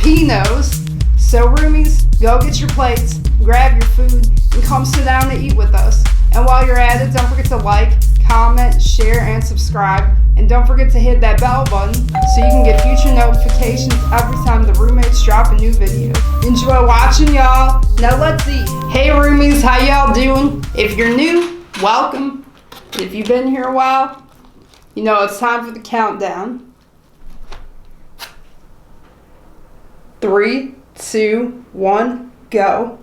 SARPINO'S. So roomies, go get your plates, grab your food, and come sit down and eat with us. And while you're at it, don't forget to like, comment, share, and subscribe. And don't forget to hit that bell button so you can get future notifications every time the roommates drop a new video. Enjoy watching, y'all. Now let's eat. Hey roomies, how y'all doing? If you're new, welcome. If you've been here a while, you know it's time for the countdown. 3, 2, 1, go.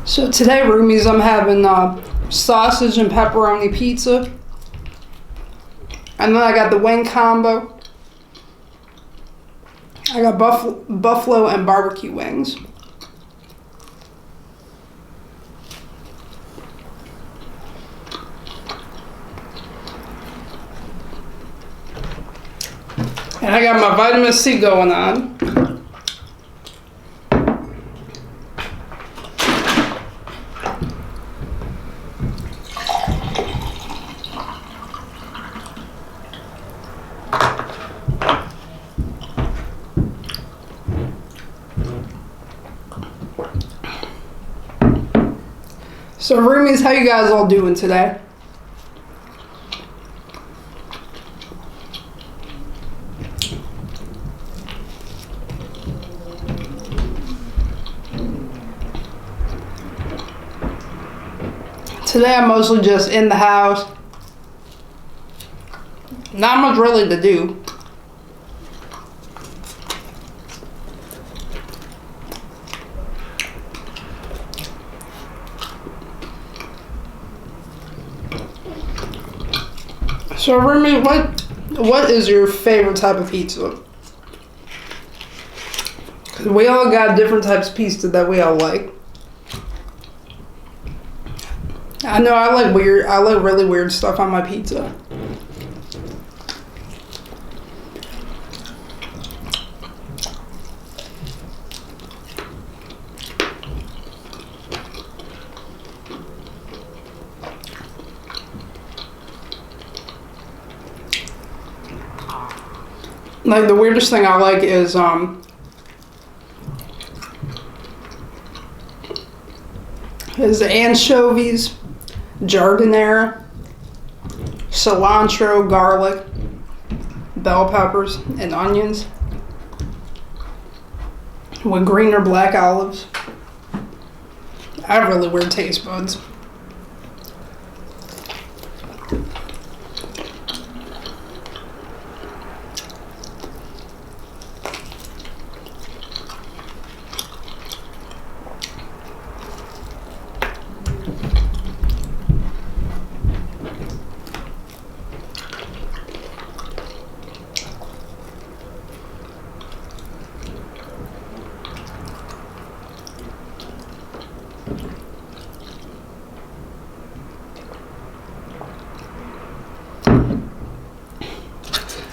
So today, roomies, I'm having sausage and pepperoni pizza. And then I got the wing combo. I got buffalo and barbecue wings. And I got my vitamin C going on. So roomies, how you guys all doing today? Today I'm mostly just in the house. Not much really to do. So Remy, what is your favorite type of pizza? Cause we all got different types of pizza that we all like. I know I like really weird stuff on my pizza. Like the weirdest thing I like is anchovies, jardinera, cilantro, garlic, bell peppers, and onions with green or black olives. I have really weird taste buds.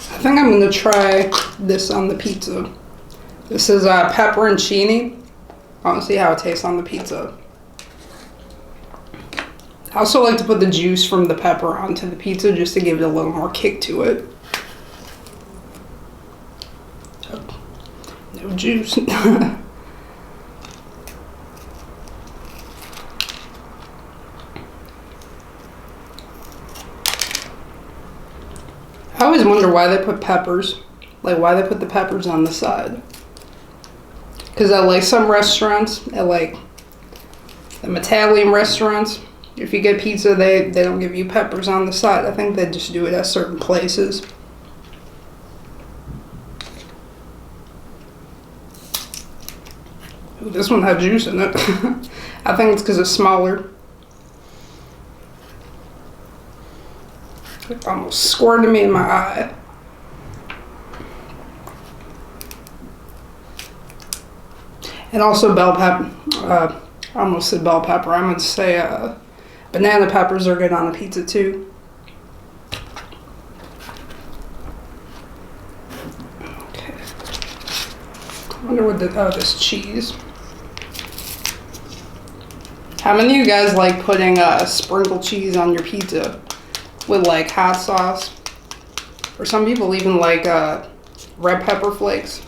I think I'm gonna try this on the pizza. This is pepperoncini. I want to see how it tastes on the pizza. I also like to put the juice from the pepper onto the pizza just to give it a little more kick to it. Oh, no juice. I always wonder why they put peppers, like why they put the peppers on the side. Because at like some restaurants, at like the Italian restaurants, if you get pizza, they don't give you peppers on the side. I think they just do it at certain places. Ooh, this one had juice in it. I think it's because it's smaller. It almost squirted me in my eye. And also bell pepper. I almost said bell pepper. I'm going to say banana peppers are good on a pizza too. Okay. I wonder what this cheese. How many of you guys like putting sprinkled cheese on your pizza with like hot sauce? Or some people even like red pepper flakes.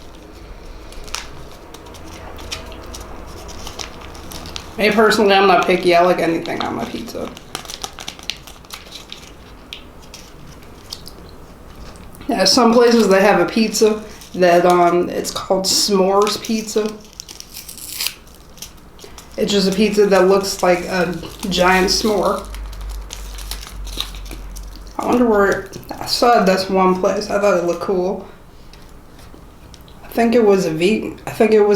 Me personally, I'm not picky. I like anything on my pizza. Yeah, some places they have a pizza that it's called s'mores pizza. It's just a pizza that looks like a giant s'more. I wonder where I saw this one place. I thought it looked cool. I think it was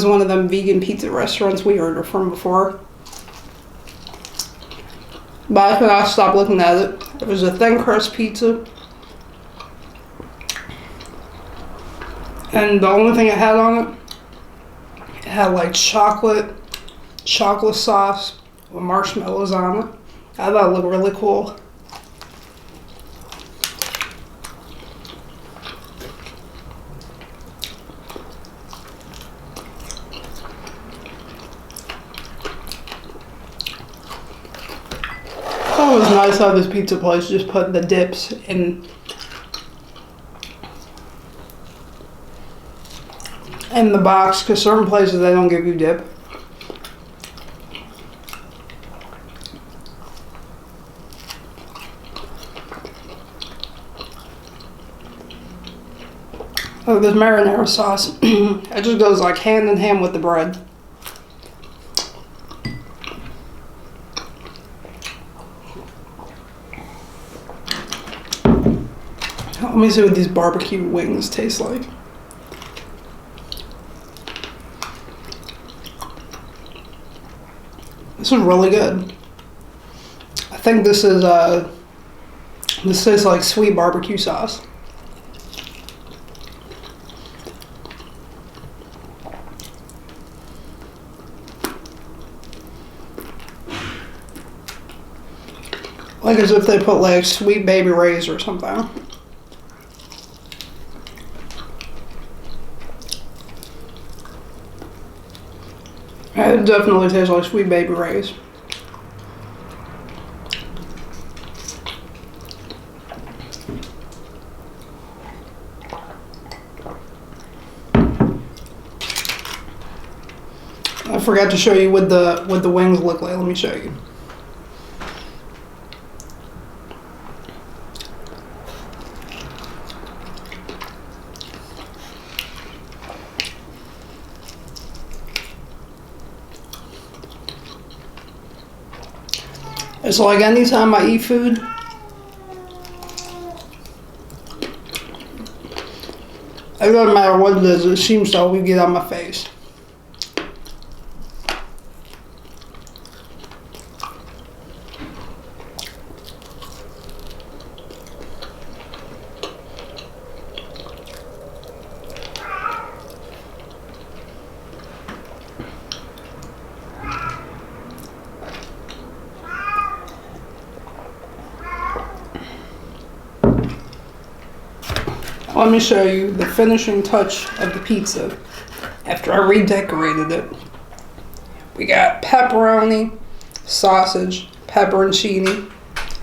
one of them vegan pizza restaurants we ordered from before. But I could not stop looking at it. It was a thin crust pizza. And the only thing it had on it had like chocolate sauce with marshmallows on it. I thought it looked really cool. It was nice how this pizza place just put the dips in the box, because certain places they don't give you dip. Oh, this marinara sauce, it just goes like hand in hand with the bread. Let me see what these barbecue wings taste like. This is really good. I think this tastes like sweet barbecue sauce. Like as if they put like Sweet Baby Ray's or something. It definitely tastes like Sweet Baby Ray's. I forgot to show you what the wings look like. Let me show you. It's like anytime I eat food, it doesn't matter what it is, it seems to always get on my face. Let me show you the finishing touch of the pizza after I redecorated it. We got pepperoni, sausage, pepperoncini,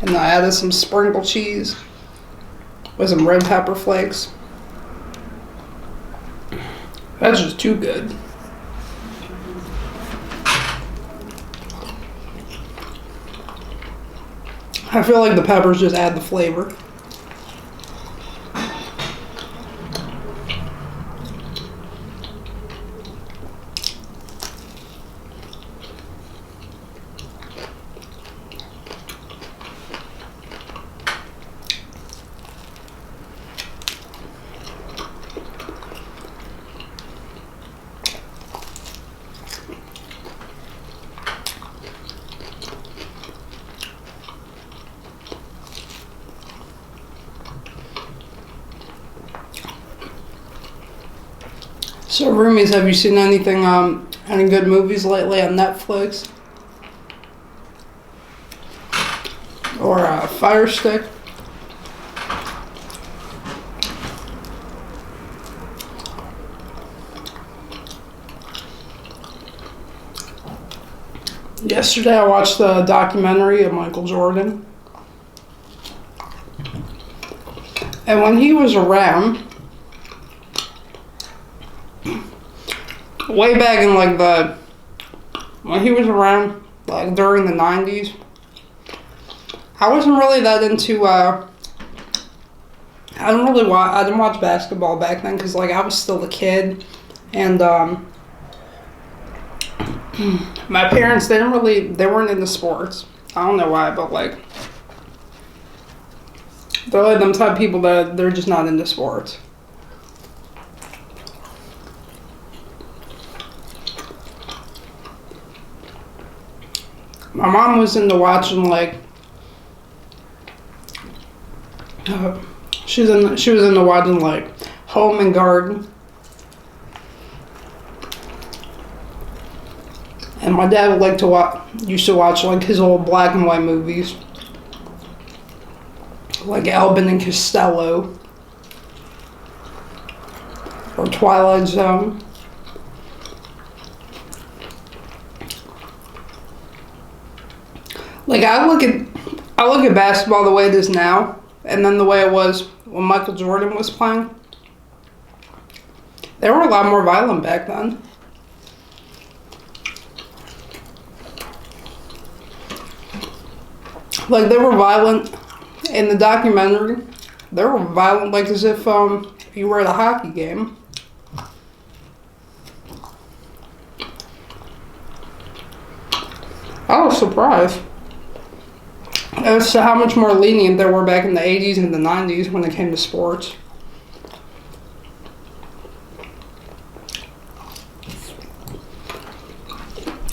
and I added some sprinkled cheese with some red pepper flakes. That's just too good. I feel like the peppers just add the flavor. So roomies, have you seen anything Any good movies lately on Netflix? Or Fire Stick? Yesterday I watched the documentary of Michael Jordan. And when he was around, way back in when he was around, like during the 90s, I wasn't really that into, I didn't watch basketball back then because like I was still a kid, and my parents, they weren't into sports. I don't know why, but like, they're like them type of people that they're just not into sports. My mom was into watching like, she was into watching like Home and Garden. And my dad would like to used to watch like his old black and white movies, like Albin and Costello or Twilight Zone. Like I look at basketball the way it is now, and then the way it was when Michael Jordan was playing. They were a lot more violent back then. Like they were violent in the documentary. They were violent like as if you were at a hockey game. I was surprised as to how much more lenient they were back in the 80s and the 90s when it came to sports.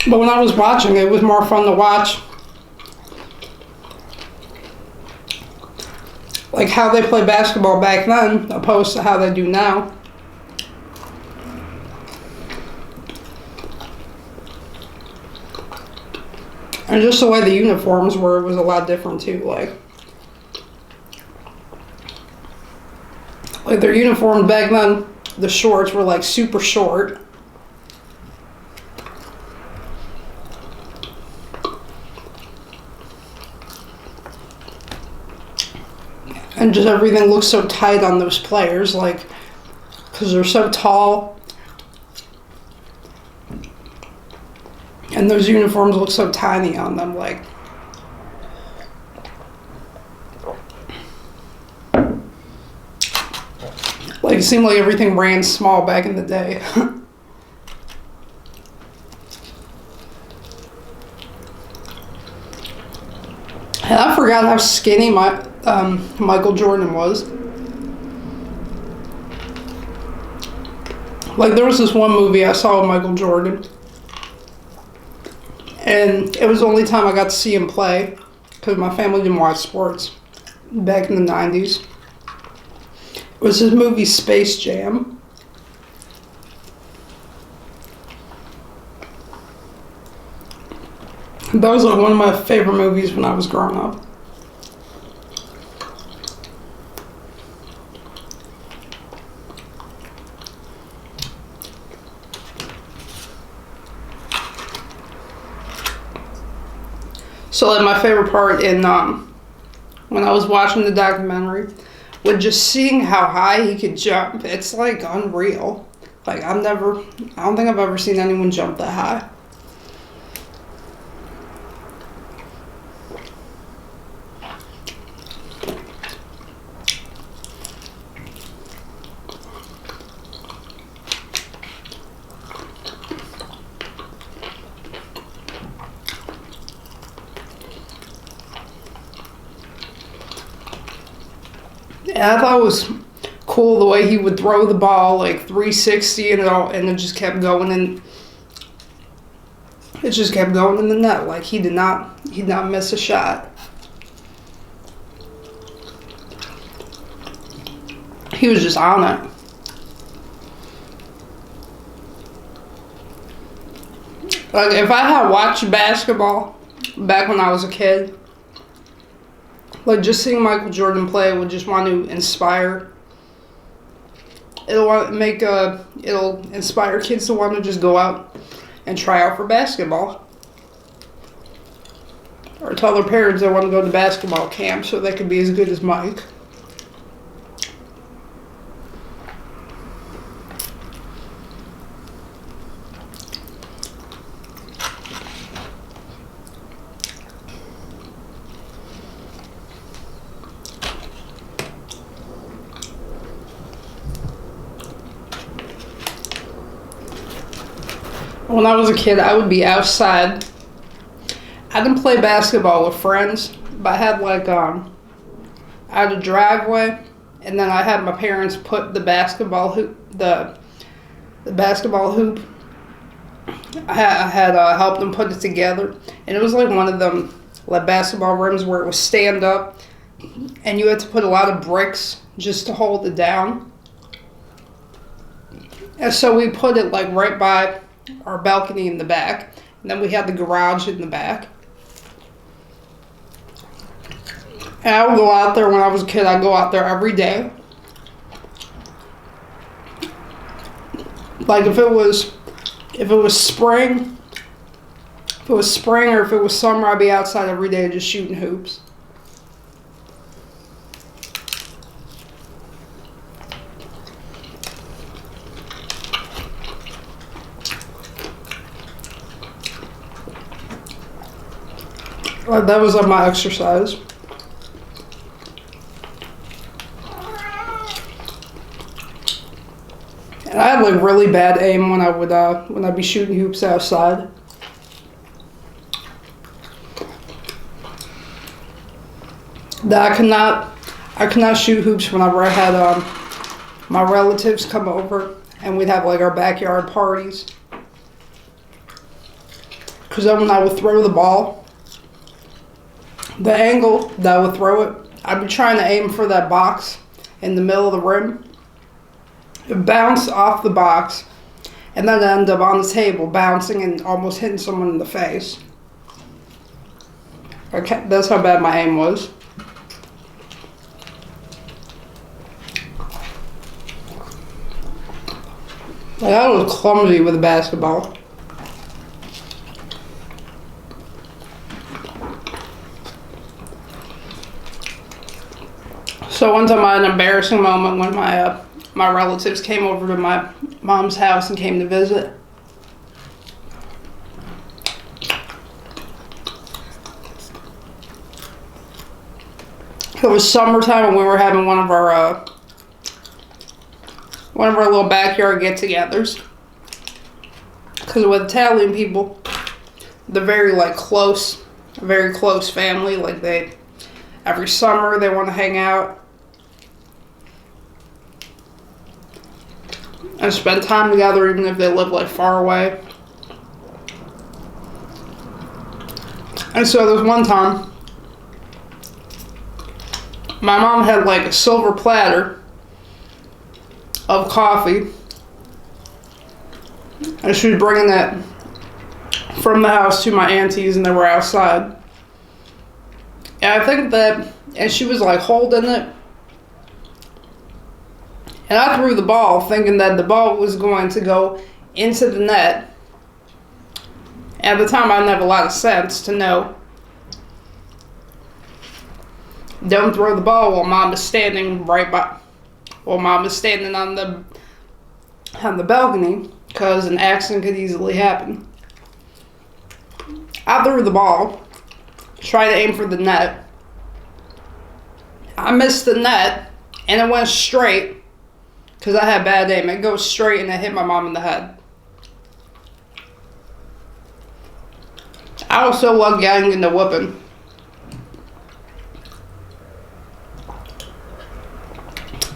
But when I was watching, it was more fun to watch like how they play basketball back then opposed to how they do now. And just the way the uniforms were was a lot different too. Like their uniforms back then, the shorts were like super short. And just everything looks so tight on those players, like, because they're so tall. And those uniforms look so tiny on them, like. Like, it seemed like everything ran small back in the day. And I forgot how skinny Michael Jordan was. Like, there was this one movie I saw with Michael Jordan, and it was the only time I got to see him play because my family didn't watch sports back in the 90s. It was his movie Space Jam. That was like one of my favorite movies when I was growing up. So like my favorite part in when I was watching the documentary was just seeing how high he could jump. It's like unreal. Like I don't think I've ever seen anyone jump that high. And I thought it was cool the way he would throw the ball like 360 and it just kept going, and it just kept going in the net. Like he did not miss a shot. He was just on it. Like, if I had watched basketball back when I was a kid, like, just seeing Michael Jordan play would just want to inspire. It'll inspire kids to want to just go out and try out for basketball. Or tell their parents they want to go to basketball camp so they could be as good as Mike. When I was a kid, I would be outside. I didn't play basketball with friends, but I had like I had a driveway, and then I had my parents put the basketball hoop, the basketball hoop. I had helped them put it together, and it was like one of them like basketball rims where it was stand up, and you had to put a lot of bricks just to hold it down. And so we put it like right by our balcony in the back, and then we had the garage in the back. And I would go out there when I was a kid. I'd go out there every day. Like if it was spring, or if it was summer, I'd be outside every day just shooting hoops. Like that was like my exercise. And I had like really bad aim when I'd be shooting hoops outside. That I could not shoot hoops whenever I had my relatives come over and we'd have like our backyard parties. Cause then when I would throw the ball, the angle that I would throw it, I'd be trying to aim for that box in the middle of the rim. It bounced off the box, and then it ended up on the table, bouncing and almost hitting someone in the face. Okay, that's how bad my aim was. Like, I was clumsy with a basketball. So one time I had an embarrassing moment when my relatives came over to my mom's house and came to visit. It was summertime and we were having one of our little backyard get-togethers. Because with Italian people, they're very close family. Like every summer they want to hang out and spend time together, even if they live like far away. And so there was one time my mom had like a silver platter of coffee, and she was bringing that from the house to my aunties, and they were outside. And I think and she was like holding it, and I threw the ball thinking that the ball was going to go into the net. At the time I didn't have a lot of sense to know, don't throw the ball while mom is standing on the balcony, because an accident could easily happen. I threw the ball, tried to aim for the net. I missed the net, and it went straight, because I had bad aim. It goes straight, and it hit my mom in the head. I was so lucky I didn't get the whooping.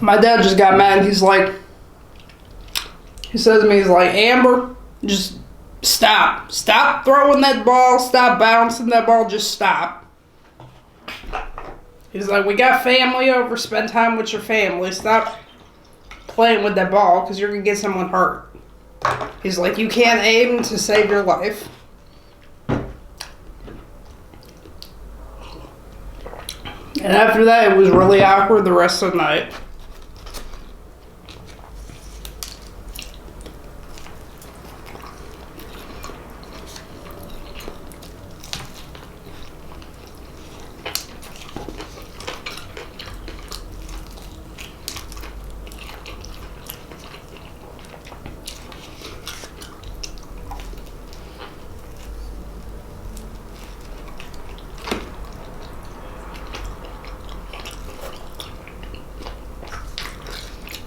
My dad just got mad. He says to me, he's like, Amber, just stop. Stop throwing that ball. Stop bouncing that ball. Just stop. He's like, we got family over. Spend time with your family. Stop playing with that ball because you're going to get someone hurt. He's like, you can't aim to save your life. And after that, it was really awkward the rest of the night.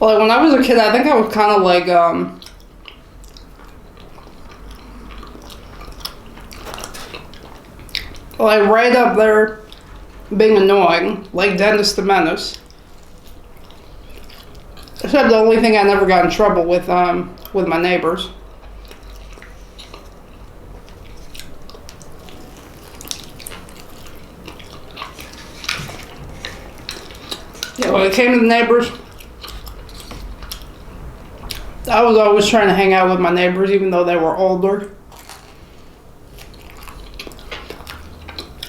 Like, when I was a kid, I think I was kind of like, right up there being annoying, like Dennis the Menace. Except the only thing I never got in trouble with my neighbors. Yeah, when it came to the neighbors, I was always trying to hang out with my neighbors, even though they were older.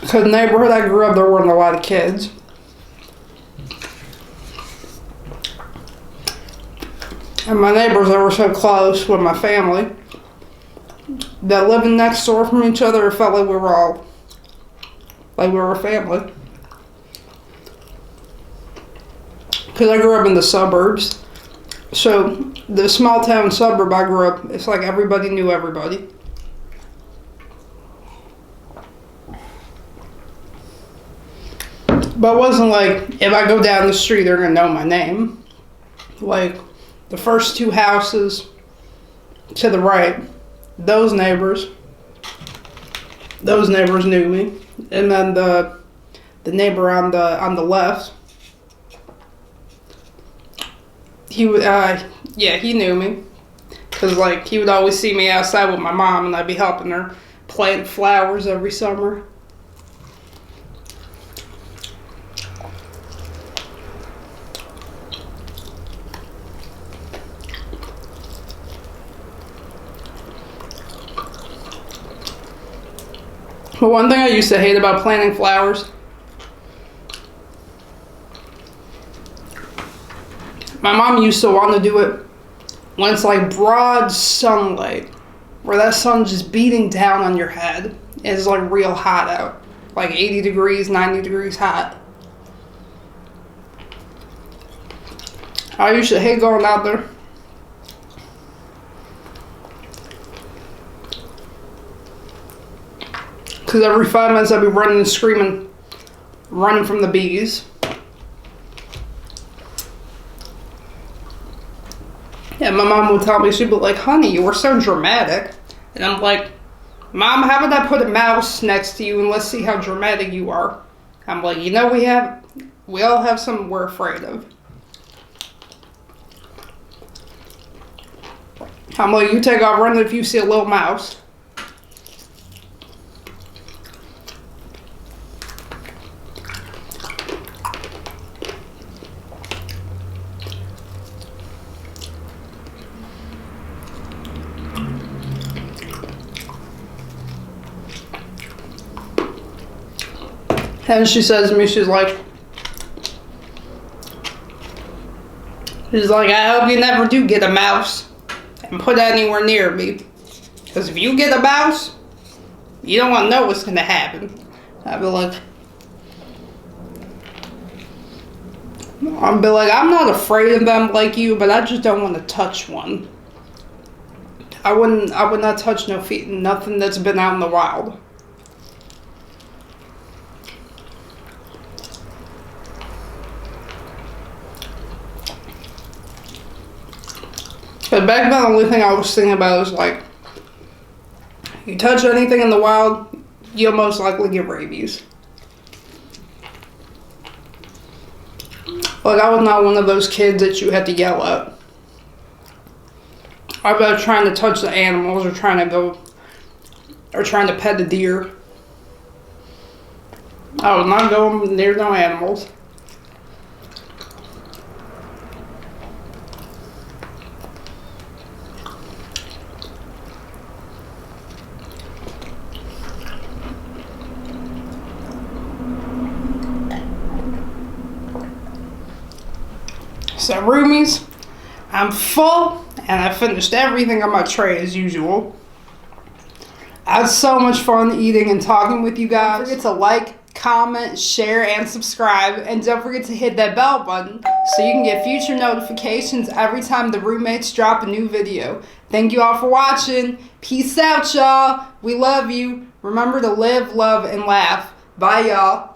Because the neighborhood I grew up, there weren't a lot of kids. And my neighbors, they were so close with my family that living next door from each other, it felt like we were all, like we were a family. Because I grew up in the suburbs. So the small town suburb I grew up, it's like everybody knew everybody. But it wasn't like, if I go down the street, they're going to know my name. Like, the first two houses to the right, those neighbors knew me. And then the neighbor on the left, he knew me. Because, like, he would always see me outside with my mom, and I'd be helping her plant flowers every summer. But one thing I used to hate about planting flowers, my mom used to want to do it when it's like broad sunlight, where that sun's just beating down on your head. It's like real hot out, like 80 degrees, 90 degrees hot. I used to hate going out there. Because every 5 minutes I'd be running and screaming, running from the bees. And my mom would tell me, she'd be like, honey, you were so dramatic. And I'm like, Mom, how about I put a mouse next to you and let's see how dramatic you are. I'm like, you know, we all have something we're afraid of. I'm like, you take off running if you see a little mouse. And she says to me, she's like, I hope you never do get a mouse and put it anywhere near me. Because if you get a mouse, you don't want to know what's going to happen. I'd be like, I'm not afraid of them like you, but I just don't want to touch one. I would not touch nothing that's been out in the wild. But back then, the only thing I was thinking about was like, you touch anything in the wild, you'll most likely get rabies. Like, I was not one of those kids that you had to yell at. I was trying to touch the animals or trying to pet a deer. I was not going near no animals. So roomies, I'm full and I finished everything on my tray as usual. I had so much fun eating and talking with you guys. Don't forget to like, comment, share, and subscribe. And don't forget to hit that bell button so you can get future notifications every time the roommates drop a new video. Thank you all for watching. Peace out, y'all. We love you. Remember to live, love, and laugh. Bye, y'all.